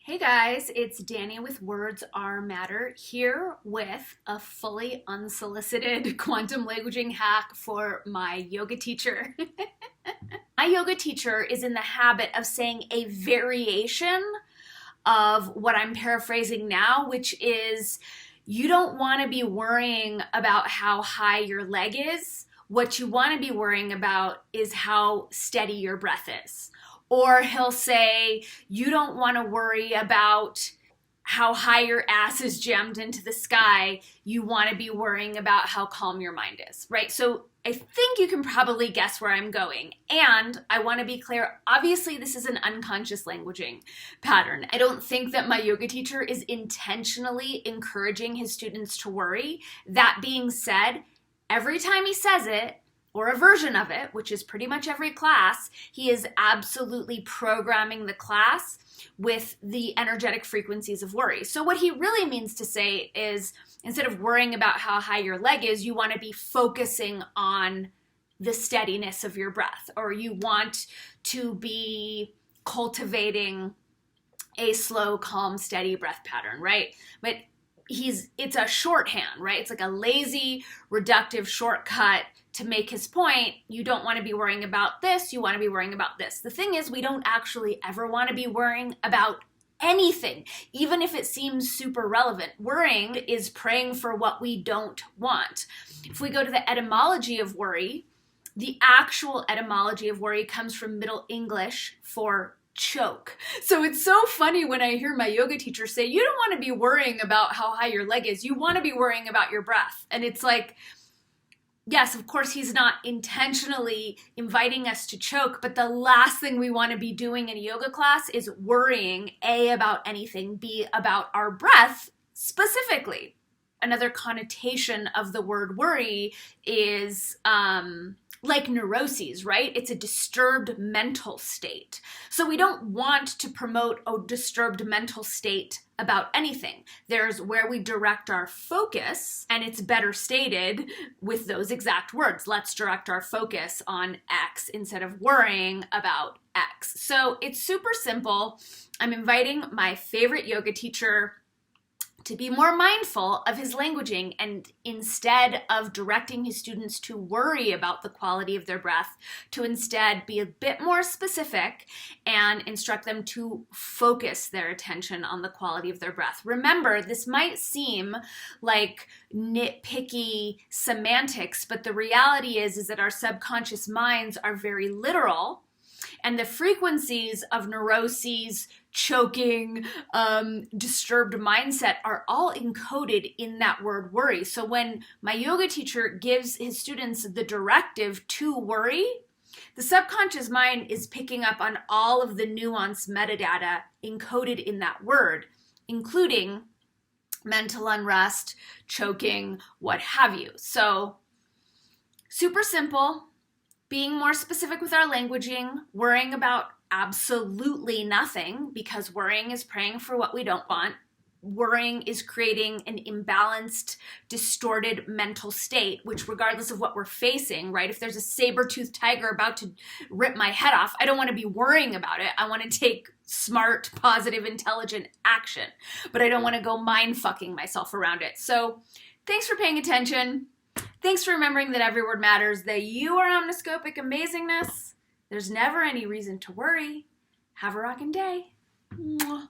Hey guys, it's Danny with Words Are Matter here with a fully unsolicited quantum languaging hack for my yoga teacher. My yoga teacher is in the habit of saying a variation of what I'm paraphrasing now, which is you don't want to be worrying about how high your leg is. What you want to be worrying about is how steady your breath is. Or he'll say, you don't want to worry about how high your ass is jammed into the sky. You want to be worrying about how calm your mind is, right? So I think you can probably guess where I'm going. And I want to be clear, obviously this is an unconscious languaging pattern. I don't think that my yoga teacher is intentionally encouraging his students to worry. That being said, every time he says it, or a version of it, which is pretty much every class, he is absolutely programming the class with the energetic frequencies of worry. So what he really means to say is, instead of worrying about how high your leg is, you want to be focusing on the steadiness of your breath, or you want to be cultivating a slow, calm, steady breath pattern, right? But it's a shorthand, right? It's like a lazy, reductive shortcut to make his point. You don't want to be worrying about this, you want to be worrying about this. The thing is, we don't actually ever want to be worrying about anything, even if it seems super relevant. Worrying is praying for what we don't want. If we go to the etymology of worry, the actual etymology of worry comes from Middle English for choke. So it's so funny when I hear my yoga teacher say, you don't want to be worrying about how high your leg is, you want to be worrying about your breath. And it's like, yes, of course, he's not intentionally inviting us to choke, but the last thing we want to be doing in a yoga class is worrying, A, about anything, B, about our breath specifically. Another connotation of the word worry is like neuroses, right? It's a disturbed mental state. So we don't want to promote a disturbed mental state about anything. There's where we direct our focus, and it's better stated with those exact words. Let's direct our focus on X instead of worrying about X. So it's super simple. I'm inviting my favorite yoga teacher to be more mindful of his languaging, and instead of directing his students to worry about the quality of their breath, to instead be a bit more specific and instruct them to focus their attention on the quality of their breath. Remember, this might seem like nitpicky semantics, but the reality is that our subconscious minds are very literal. And the frequencies of neuroses, choking, disturbed mindset are all encoded in that word worry. So when my yoga teacher gives his students the directive to worry, the subconscious mind is picking up on all of the nuanced metadata encoded in that word, including mental unrest, choking, what have you. So super simple. Being more specific with our languaging, worrying about absolutely nothing, because worrying is praying for what we don't want. Worrying is creating an imbalanced, distorted mental state, which regardless of what we're facing, right? If there's a saber-toothed tiger about to rip my head off, I don't want to be worrying about it. I want to take smart, positive, intelligent action, but I don't want to go mind-fucking myself around it. So thanks for paying attention. Thanks for remembering that every word matters, that you are omniscopic amazingness. There's never any reason to worry. Have a rockin' day. Mwah.